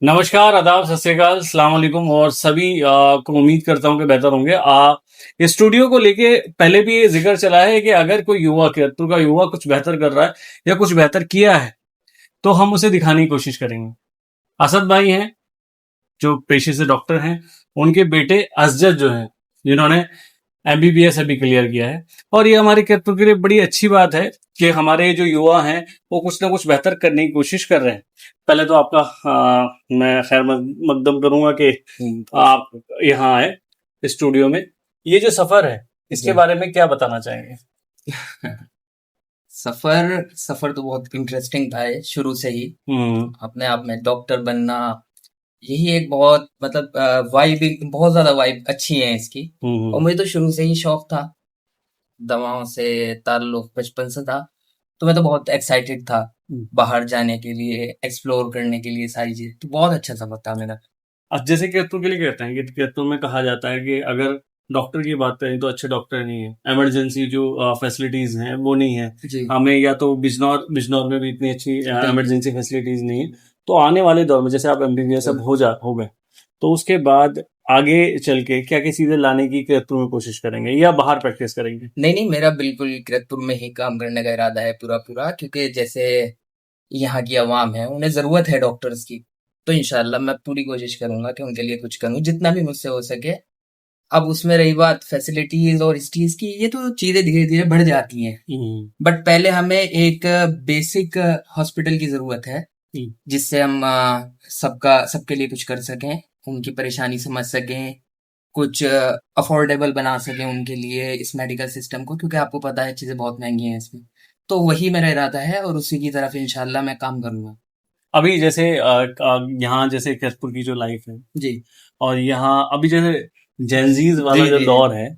नमस्कार, आदाब, सत श्री अकाल, अस्सलाम वालेकुम और सभी को उम्मीद करता हूं कि बेहतर होंगे। इस स्टूडियो को लेके पहले भी ये जिक्र चला है कि अगर कोई युवा कीरतपुर का युवा कुछ बेहतर कर रहा है या कुछ बेहतर किया है तो हम उसे दिखाने की कोशिश करेंगे। असद भाई हैं जो पेशे से डॉक्टर हैं, उनके बेटे असजद जो हैं जिन्होंने एमबीबीएस अभी क्लियर किया है। और ये हमारे कीरतपुर के लिए बड़ी अच्छी बात है कि हमारे जो युवा हैं वो कुछ ना कुछ बेहतर करने की कोशिश कर रहे हैं। पहले तो आपका मैं खैर मकदम करूंगा कि आप यहाँ आए स्टूडियो में। ये जो सफर है इसके जी। बारे में क्या बताना चाहेंगे? सफर सफर तो बहुत इंटरेस्टिंग था ये शुरू से ही। अपने आप में डॉक्टर बनना यही एक बहुत मतलब वाइब बहुत ज्यादा वाइब अच्छी है इसकी। और मुझे तो शुरू से ही शौक था, दवाओं से ताल्लुक बचपन से था। तो मैं तो बहुत एक्साइटेड था बाहर जाने के लिए, एक्सप्लोर करने के लिए सारी चीज। तो बहुत अच्छा सफर था मेरा। अब जैसे कीरतपुर के लिए कहते हैं कि कीरतपुर में कहा जाता है कि अगर डॉक्टर की बात करें तो अच्छे डॉक्टर नहीं है, इमरजेंसी जो फैसिलिटीज हैं वो नहीं है जी हमें, या तो बिजनौर में भी इतनी अच्छी बिल्कुल। इमरजेंसी फैसिलिटीज नहीं है। तो आने वाले दौर में जैसे आप एमबीबीएस अब हो गए तो उसके बाद आगे चल के क्या क्या चीजें लाने की कीरतपुर में कोशिश करेंगे या बाहर प्रैक्टिस करेंगे? नहीं नहीं, मेरा बिल्कुल कीरतपुर में ही काम करने का इरादा है पूरा पूरा, क्योंकि जैसे यहाँ की आवाम है उन्हें जरूरत है डॉक्टर्स की। तो इंशाल्लाह मैं पूरी कोशिश करूंगा कि उनके लिए कुछ करूं जितना भी मुझसे हो सके। अब उसमें रही बात फैसिलिटीज और इस चीज की, ये तो चीजें धीरे धीरे बढ़ जाती हैं। बट पहले हमें एक बेसिक हॉस्पिटल की जरूरत है जिससे हम सबके लिए कुछ कर सकें, उनकी परेशानी समझ सकें, कुछ अफोर्डेबल बना सकें उनके लिए इस मेडिकल सिस्टम को, क्योंकि आपको पता है चीजें बहुत महंगी हैं इसमें। तो वही मेरा इरादा है और उसी की तरफ इंशाल्लाह मैं काम करूंगा। अभी जैसे यहाँ जैसे कीरतपुर की जो लाइफ है जी और यहाँ अभी जैसे जेनजीज वाला जी जो जी दौर है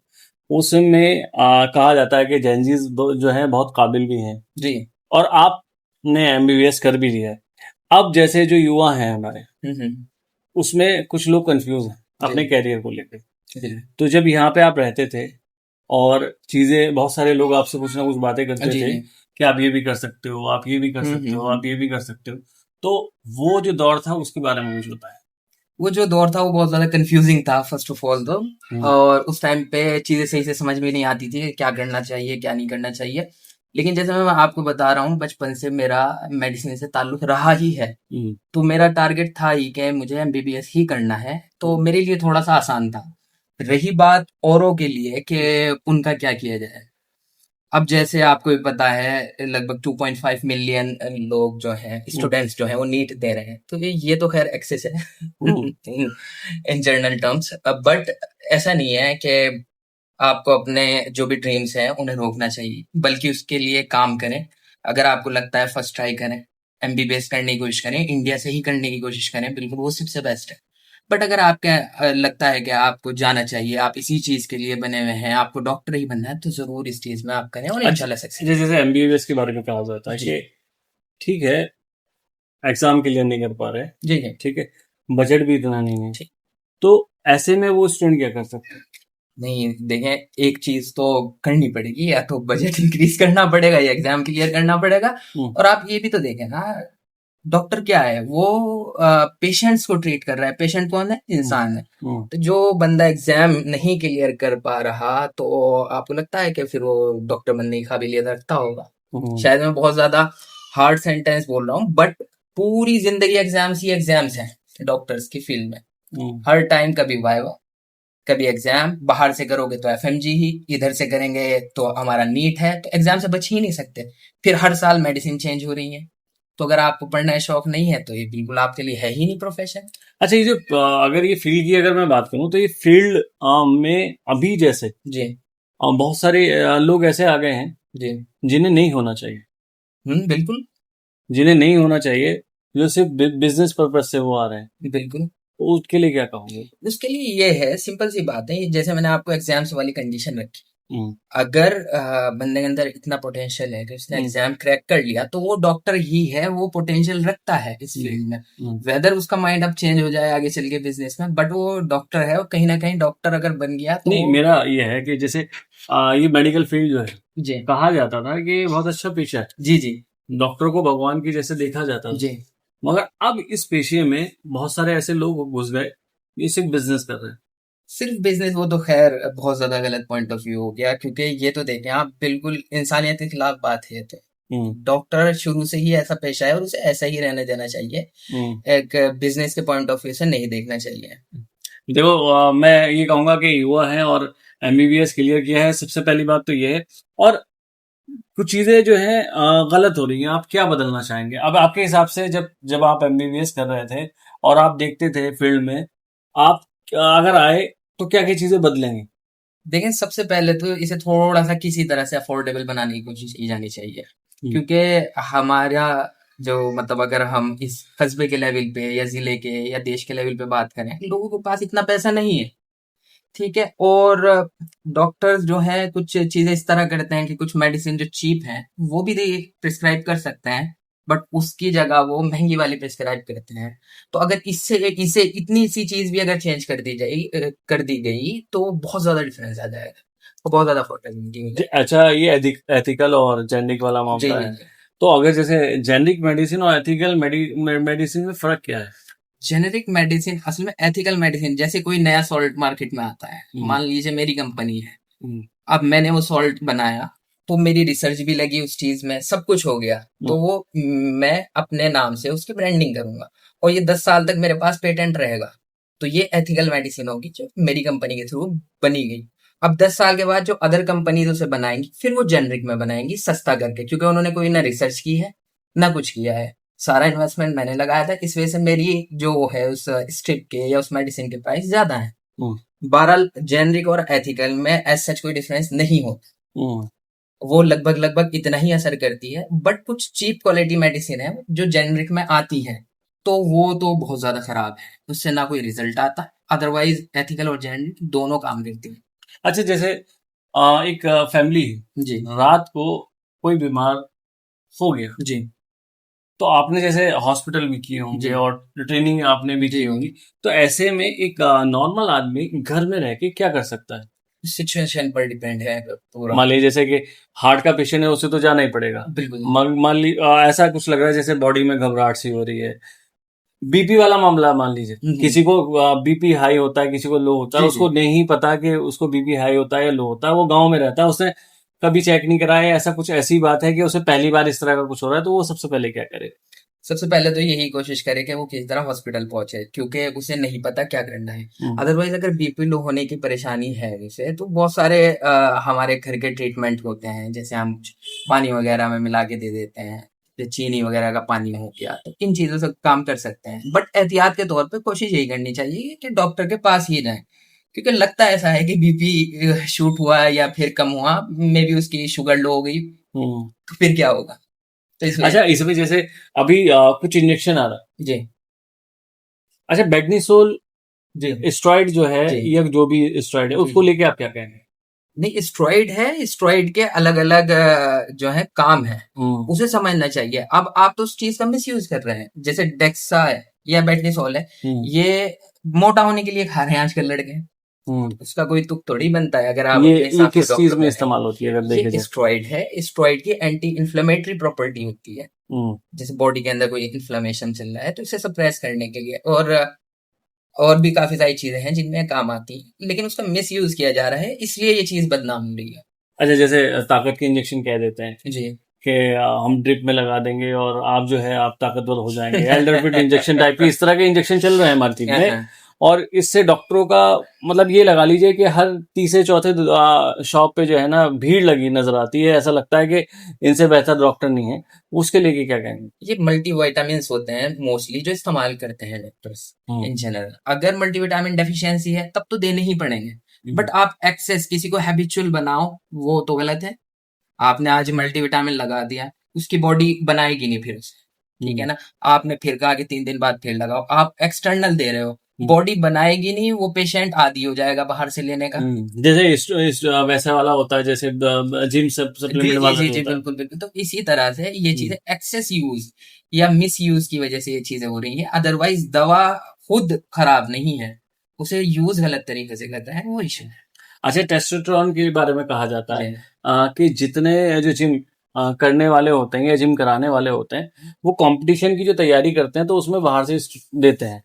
उसमें कहा जाता है कि जेनजीज जो है बहुत काबिल भी हैं जी। और आपने एमबीबीएस कर भी लिया है। अब जैसे जो युवा हैं हमारे हम्म। उसमें कुछ लोग कंफ्यूज हैं जी अपने कैरियर को लेकर। जी तो जब यहाँ पे आप रहते थे और चीजें बहुत सारे लोग आपसे कुछ ना कुछ बातें करते जी थे जी। कि आप ये भी कर सकते हो, आप ये भी कर सकते हो, आप ये भी कर सकते हो। तो वो जो दौर था उसके बारे में मुझे बताया। वो जो दौर था वो बहुत ज्यादा कंफ्यूजिंग था फर्स्ट ऑफ ऑल तो। और उस टाइम पे चीजें सही से समझ में नहीं आती थी क्या करना चाहिए क्या नहीं करना चाहिए। लेकिन जैसे मैं आपको बता रहा हूँ, बचपन से मेरा मेडिसिन से ताल्लुक रहा ही है। तो मेरा टारगेट था ही कि मुझे एमबीबीएस ही करना है, तो मेरे लिए थोड़ा सा आसान था। रही बात औरों के लिए कि उनका क्या किया जाए, अब जैसे आपको भी पता है लगभग 2.5 मिलियन लोग जो हैं, स्टूडेंट्स जो हैं, वो नीट दे रहे हैं। तो ये तो खैर एक्सेस है इन जनरल टर्म्स। बट ऐसा नहीं है कि आपको अपने जो भी ड्रीम्स हैं उन्हें रोकना चाहिए, बल्कि उसके लिए काम करें। अगर आपको लगता है फर्स्ट ट्राई करें, एमबीबीएस करने की कोशिश करें, इंडिया से ही करने की कोशिश करें, बिल्कुल वो सबसे बेस्ट है। बट अगर आपके लगता है कि आपको जाना चाहिए, आप इसी चीज के लिए बने हुए हैं, आपको डॉक्टर ही बनना है, तो जरूर इस चीज में आप करें और अच्छा, इंशाल्लाह सक्सेस। जैसे एमबीबीएस के बारे में कहा जाता है जी कि ठीक है एग्जाम क्लियर नहीं कर पा रहे, जी जी। ठीक है, बजट भी इतना नहीं है, ठीक। तो ऐसे में वो स्टूडेंट क्या कर सकते हैं? नहीं देखें, एक चीज तो करनी पड़ेगी, या तो बजट इंक्रीज करना पड़ेगा या एग्जाम क्लियर करना पड़ेगा। और आप ये भी तो देखें ना, डॉक्टर क्या है, वो पेशेंट्स को ट्रीट कर रहा है। पेशेंट कौन है? इंसान है। तो जो बंदा एग्जाम नहीं क्लियर कर पा रहा, तो आपको लगता है कि फिर वो डॉक्टर बनने की काबिलियत रखता होगा? शायद मैं बहुत ज्यादा हार्ड सेंटेंस बोल रहा हूँ, बट पूरी जिंदगी एग्जाम्स ही एग्जाम्स हैं डॉक्टर्स की फील्ड में। हर टाइम कभी वाइवा, कभी एग्जाम। बाहर से करोगे तो एफएमजी ही, इधर से करेंगे तो हमारा नीट है। तो एग्जाम से बच ही नहीं सकते। फिर हर साल मेडिसिन चेंज हो रही है। तो अगर आपको पढ़ने का शौक नहीं है तो ये बिल्कुल आपके लिए है ही नहीं प्रोफेशन। अच्छा, ये जो अगर ये फील्ड की अगर मैं बात करूं तो ये फील्ड में अभी जैसे जी बहुत सारे लोग ऐसे आ गए हैं जी। जिन्हें नहीं होना चाहिए, बिल्कुल जिन्हें नहीं होना चाहिए, जो सिर्फ बिजनेस पर्पज से वो आ रहे हैं, बिल्कुल। तो उसके लिए क्या कहोगे? उसके लिए ये है, सिंपल सी बात है, जैसे मैंने आपको एग्जाम्स वाली कंडीशन रखी। हम्म, अगर बंदे के अंदर इतना पोटेंशियल है कि उसने हम्म, एग्जाम क्रैक कर लिया, तो वो डॉक्टर ही है, वो पोटेंशियल रखता है इस फील्ड में। वेदर उसका माइंड अब चेंज हो जाए आगे चल के बिजनेस में, बट वो डॉक्टर है, और कहीं ना कहीं डॉक्टर अगर बन गया तो नहीं, वो। मेरा ये है कि जैसे ये मेडिकल फील्ड जो है जी कहा जाता था कि ये बहुत अच्छा पेशा है, जी जी डॉक्टर को भगवान की जैसे देखा जाता था। जी मगर अब इस पेशे में बहुत सारे ऐसे लोग घुस गए, ये सिर्फ बिजनेस कर रहे हैं। सिर्फ बिजनेस, वो तो खैर बहुत ज्यादा गलत पॉइंट ऑफ व्यू हो गया, क्योंकि ये तो देखें आप, बिल्कुल इंसानियत के खिलाफ बात है। तो हम्म। डॉक्टर शुरू से ही ऐसा पेशा है और उसे ऐसा ही रहने देना चाहिए, हम्म। एक बिजनेस के पॉइंट ऑफ व्यू से नहीं देखना चाहिए। देखो, मैं ये कहूंगा कि युवा है और एमबीबीएस क्लियर किया है, सबसे पहली बात तो ये है। और कुछ चीजें जो है गलत हो रही हैं, आप क्या बदलना चाहेंगे अब आपके हिसाब से? जब जब आप एमबीबीएस कर रहे थे और आप देखते थे फील्ड में, आप अगर आए तो क्या क्या चीजें बदलेंगे? देखें, सबसे पहले तो इसे थोड़ा सा किसी तरह से अफोर्डेबल बनाने की कोशिश की जानी चाहिए, हम्म। क्योंकि हमारा जो मतलब अगर हम इस कस्बे के लेवल पे या जिले के या देश के लेवल पे बात करें, लोगों के पास इतना पैसा नहीं है। ठीक है। और डॉक्टर्स जो है कुछ चीजें इस तरह करते हैं कि कुछ मेडिसिन जो चीप है वो भी प्रिस्क्राइब कर सकते हैं, बट उसकी जगह वो महंगी वाली प्रिस्क्राइब करते हैं। तो अगर इससे इसे इतनी सी चीज भी अगर चेंज कर दी गई तो बहुत ज्यादा डिफरेंस आ जाएगा, तो बहुत ज्यादा अफोर्डेबिलिटी हो जाएगी। अच्छा, ये एथिकल और जेनरिक वाला जी मामला जी है। जी। तो अगर जैसे जेनरिक मेडिसिन और एथिकल मेडिसिन में फर्क क्या है? जेनेरिक मेडिसिन असल में एथिकल मेडिसिन, जैसे कोई नया सॉल्ट मार्केट में आता है, हम्म। मान लीजिए मेरी कंपनी है, हम्म। अब मैंने वो सॉल्ट बनाया, तो मेरी रिसर्च भी लगी उस चीज में, सब कुछ हो गया, तो वो मैं अपने नाम से उसकी ब्रांडिंग करूंगा और ये 10 साल तक मेरे पास पेटेंट रहेगा। तो ये एथिकल मेडिसिन होगी जो मेरी कंपनी के थ्रू बनी गई। अब 10 साल के बाद जो अदर कंपनीज उसे बनाएंगी, फिर वो जेनरिक में बनाएंगी सस्ता करके, क्योंकि उन्होंने कोई ना रिसर्च की है ना कुछ किया है, सारा इन्वेस्टमेंट मैंने लगाया था, इस वजह से मेरी जो है उस स्ट्रिप के या उस मेडिसिन के प्राइस ज्यादा है। हम्म। बहरहाल जेनरिक और एथिकल में एज सच कोई डिफरेंस नहीं होता, हम्म। वो लगभग लगभग इतना ही असर करती है, बट कुछ चीप क्वालिटी मेडिसिन है जो जेनरिक में आती है, तो वो तो बहुत ज्यादा खराब है, उससे ना कोई रिजल्ट आता। अदरवाइज एथिकल और जेनरिक दोनों काम करती है। अच्छा, जैसे एक फैमिली जी रात को कोई बीमार हो गया, जी तो आपने जैसे हॉस्पिटल भी किए होंगे जी और ट्रेनिंग आपने भी जी की होंगी, तो ऐसे में एक नॉर्मल आदमी घर में रह के क्या कर सकता है? सिचुएशन पर डिपेंड है पूरा। मान लीजिए जैसे कि हार्ट का पेशेंट है, उसे तो जाना ही पड़ेगा। बिल्कुल। मान ली ऐसा कुछ लग रहा है जैसे बॉडी में घबराहट सी हो रही है, बीपी वाला मामला मान लीजिए, हम्म। किसी को बीपी हाई होता है, किसी को लो होता है, जी जी। उसको नहीं पता कि उसको बीपी हाई होता है या लो होता है, वो गांव में रहता है, उसने कभी चेक नहीं कराया, ऐसा कुछ ऐसी बात है कि उसे पहली बार इस तरह का कुछ हो रहा है, तो वो सबसे पहले क्या करे? सबसे पहले तो यही कोशिश करे कि वो किसी तरह हॉस्पिटल पहुंचे, क्योंकि उसे नहीं पता क्या करना है। हम्म। अदरवाइज अगर बीपी लो होने की परेशानी है उसे, तो बहुत सारे हमारे घर के ट्रीटमेंट होते हैं, जैसे हम पानी वगैरह में मिला के दे देते हैं, जैसे चीनी वगैरह का पानी हो गया, तो इन चीजों से काम कर सकते हैं। बट एहतियात के तौर पे कोशिश यही करनी चाहिए कि डॉक्टर के पास ही जाएं, क्योंकि लगता ऐसा है कि बीपी शूट हुआ या फिर कम हुआ, मे बी उसकी शुगर लो हो गई, हम्म। तो फिर क्या होगा, तो इसलिए। अच्छा, इसमें जैसे अभी कुछ इंजेक्शन आ रहा है। जी अच्छा, बेडनीसोल जी स्टेरॉइड जो है, जी या जो भी स्टेरॉइड है, जी उसको जी। लेके आप क्या कहेंगे? नहीं, स्टेरॉइड है, स्टेरॉइड के अलग अलग जो है काम है, हम्म। उसे समझना चाहिए। अब आप तो उस चीज का मिस यूज कर रहे हैं, जैसे डेक्सा है या बेटनीसोल है, हम्म। ये मोटा होने के लिए खा रहे हैं आजकल लड़के, हम्म। उसका कोई तुक थोड़ी बनता है अगर आप ये अपने ये हिसाब से किस चीज डॉक्टर में बैठे। इस्तेमाल होती है अगर देखे ये जाए? स्टेरॉइड है, स्टेरॉइड की एंटी इन्फ्लेमेटरी प्रॉपर्टी होती है, हम्म। जैसे बॉडी के अंदर कोई इन्फ्लेमेशन चल रहा है तो इसे सप्रेस करने के लिए, और भी काफी सारी चीजें हैं जिनमें काम आती है, लेकिन उसका मिस यूज किया जा रहा है, इसलिए ये चीज बदनाम हो रही है। अच्छा, जैसे ताकत के इंजेक्शन कह देते हैं जी कि हम ड्रिप में लगा देंगे और आप जो है आप ताकतवर हो जाएंगे, एल्डरफिट इंजेक्शन टाइप की, इस तरह के इंजेक्शन चल रहे हैं मार्केट हाँ, में। हाँ। और इससे डॉक्टरों का मतलब ये लगा लीजिए कि हर तीसरे चौथे शॉप पे जो है ना भीड़ लगी नजर आती है, ऐसा लगता है कि इनसे बेहतर डॉक्टर नहीं है। उसके लिए क्या कहेंगे? ये मल्टीविटामिन होते हैं मोस्टली जो इस्तेमाल करते हैं डॉक्टर्स हम्म। In general. अगर मल्टीविटामिन डेफिशिएंसी है तब तो देने ही पड़ेंगे, हम्म। बट आप एक्सेस किसी को हैबिचुअल बनाओ, वो तो गलत है। आपने आज मल्टीविटामिन लगा दिया, उसकी बॉडी बनाएगी नहीं फिर उसे, ठीक है हम्म। ना। आपने फिर कहा कि 3 दिन बाद फिर लगाओ, आप एक्सटर्नल दे रहे हो, हम्म। बॉडी बनाएगी नहीं, वो पेशेंट आदी हो जाएगा बाहर से लेने का। जैसे वैसा वाला होता है, जैसे जिम जी सप्लीमेंट जी वाला जी जो जी, होता है। बिल्कुल बिल्कुल। तो इसी तरह से ये हम्म। चीजें एक्सेस यूज या मिस यूज की वजह से ये चीजें हो रही हैं, अदरवाइज दवा खुद खराब नहीं है, उसे यूज गलत तरीके से करता है, वो इशू है। अच्छा, टेस्टोस्टेरोन के बारे में कहा जाता है जी कि जितने जो जिम करने वाले होते हैं या जिम कराने वाले होते हैं, वो कंपटीशन की जो तैयारी करते हैं तो उसमें बाहर से देते हैं,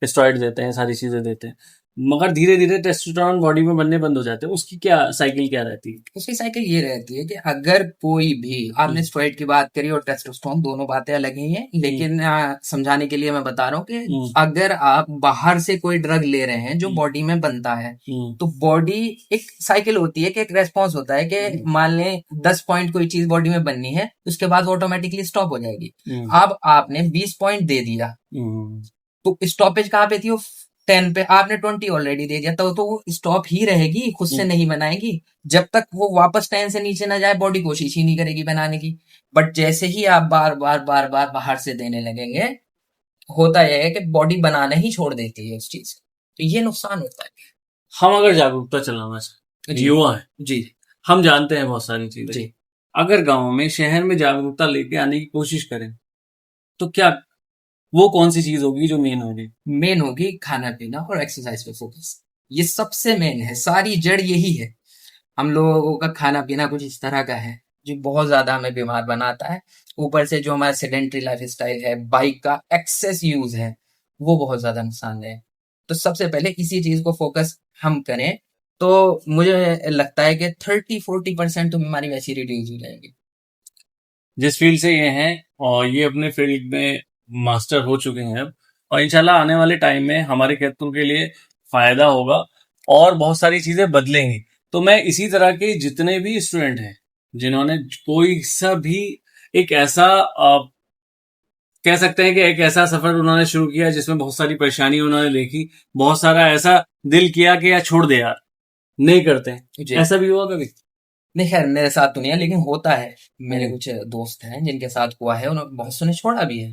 स्टेरॉइड देते हैं, सारी चीजें देते हैं, मगर धीरे धीरे टेस्टोस्टेरोन बॉडी में बनने बंद हो जाते हैं। उसकी क्या साइकिल क्या रहती है? उसकी साइकिल ये रहती है कि अगर कोई भी, आपने स्टेरॉइड की बात करी और टेस्टोस्टेरोन, दोनों बातें अलग ही हैं, लेकिन समझाने के लिए मैं बता रहा हूँ कि अगर आप बाहर से कोई ड्रग ले रहे हैं जो बॉडी में बनता है, तो बॉडी, एक साइकिल होती है कि एक रेस्पॉन्स होता है कि मान लें 10 पॉइंट कोई चीज बॉडी में बननी है, उसके बाद ऑटोमेटिकली स्टॉप हो जाएगी। अब आपने 20 पॉइंट दे दिया, तो स्टॉपेज कहाँ पे थी? वो 10 पे। आपने 20 ऑलरेडी दे दिया, तो वो स्टॉप ही रहेगी, खुद से नहीं बनाएगी। जब तक वो वापस 10 से नीचे ना जाए, बॉडी कोशिश ही नहीं करेगी बनाने की। बट जैसे ही आप बार बार बार बार बाहर से देने लगेंगे, होता यह है कि बॉडी बनाना ही छोड़ देती है उस चीज को। तो ये नुकसान होता है। हम अगर जागरूकता चलाना चाहें, युवा है जी, हम जानते हैं बहुत सारी चीजें, जी, अगर गांव में शहर में जागरूकता लेके आने की कोशिश करें, तो क्या वो कौन सी चीज होगी जो मेन होगी? मेन होगी खाना पीना और एक्सरसाइज पे फोकस। ये सबसे मेन है, सारी जड़ यही है। हम लोगों का खाना पीना कुछ इस तरह का है जो बहुत ज्यादा हमें बीमार बनाता है। ऊपर से जो हमारा सेडेंट्री लाइफ स्टाइल है, बाइक का एक्सेस यूज है, वो बहुत ज्यादा नुकसानदेह है। तो सबसे पहले इसी चीज को फोकस हम करें, तो मुझे लगता है कि 30-40% तो बीमारी वैसी रिड्यूस हो जाएगी। जिस फील्ड से ये हैं और ये अपने फील्ड में मास्टर हो चुके हैं अब, और इंशाल्लाह आने वाले टाइम में हमारे खेतों के लिए फायदा होगा और बहुत सारी चीजें बदलेंगी। तो मैं इसी तरह के जितने भी स्टूडेंट हैं जिन्होंने कोई सा भी एक ऐसा कह सकते हैं कि एक ऐसा सफर उन्होंने शुरू किया जिसमें बहुत सारी परेशानी उन्होंने देखी, बहुत सारा ऐसा दिल किया कि यार छोड़ दे यार, नहीं करते हैं, ऐसा भी हुआ कभी? नहीं, खैर मेरे साथ तो नहीं है, लेकिन होता है। मेरे कुछ दोस्त हैं जिनके साथ हुआ है, उन्होंने बहुत सुने छोड़ा भी है,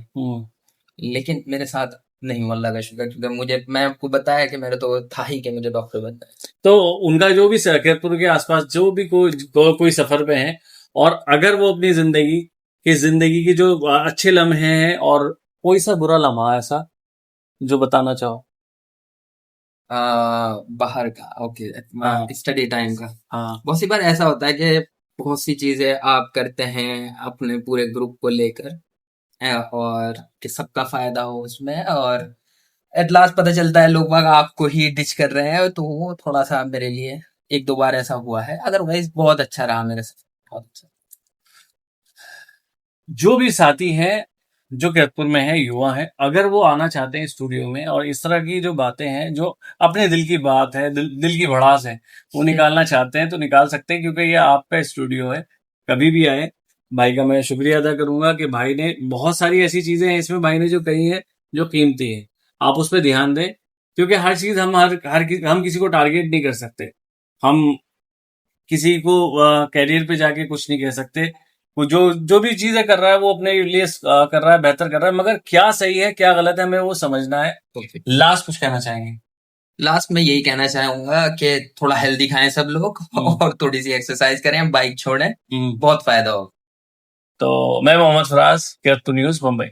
लेकिन मेरे साथ नहीं हुआ, अल्लाह का शुक्र। क्योंकि मैं आपको बताया कि मेरा तो था ही कि मुझे डॉक्टर बनना है। तो उनका जो भी खेतपुर के आसपास जो भी कोई सफर पे है, और अगर वो अपनी जिंदगी की जो अच्छे लम्हे हैं और कोई सा बुरा लम्हा ऐसा जो बताना चाहो? बाहर का, ओके, हाँ, स्टडी टाइम का। हाँ, बहुत सी बार ऐसा होता है कि बहुत सी चीजें आप करते हैं अपने पूरे ग्रुप को लेकर, और कि सबका फायदा हो उसमें, और एट लास्ट पता चलता है लोग बाग आपको ही डिच कर रहे हैं। तो वो थोड़ा सा मेरे लिए 1-2 बार ऐसा हुआ है, अदरवाइज बहुत अच्छा रहा मेरे साथ, बहुत अच्छा। जो भी साथी हैं जो खेतपुर में है, युवा है, अगर वो आना चाहते हैं स्टूडियो में और इस तरह की जो बातें हैं, जो अपने दिल की बात है, दिल की भड़ास है, वो निकालना चाहते हैं तो निकाल सकते हैं, क्योंकि ये आपका स्टूडियो है। कभी भी आए। भाई का मैं शुक्रिया अदा करूंगा कि भाई ने बहुत सारी ऐसी चीजें हैं इसमें, भाई ने जो कही है जो कीमती है, आप उस पर ध्यान दें, क्योंकि हर चीज हम किसी को टारगेट नहीं कर सकते। हम किसी को कैरियर पे जाके कुछ नहीं कह सकते। वो जो जो भी चीजें कर रहा है वो अपने लिए कर रहा है, बेहतर कर रहा है, मगर क्या सही है क्या गलत है हमें वो समझना है। लास्ट कुछ कहना चाहेंगे? लास्ट में यही कहना चाहूंगा कि थोड़ा हेल्दी खाएं सब लोग, और थोड़ी सी एक्सरसाइज करें, बाइक छोड़ें, बहुत फायदा होगा। तो मैं मोहम्मद फराज, केतु न्यूज, मुंबई।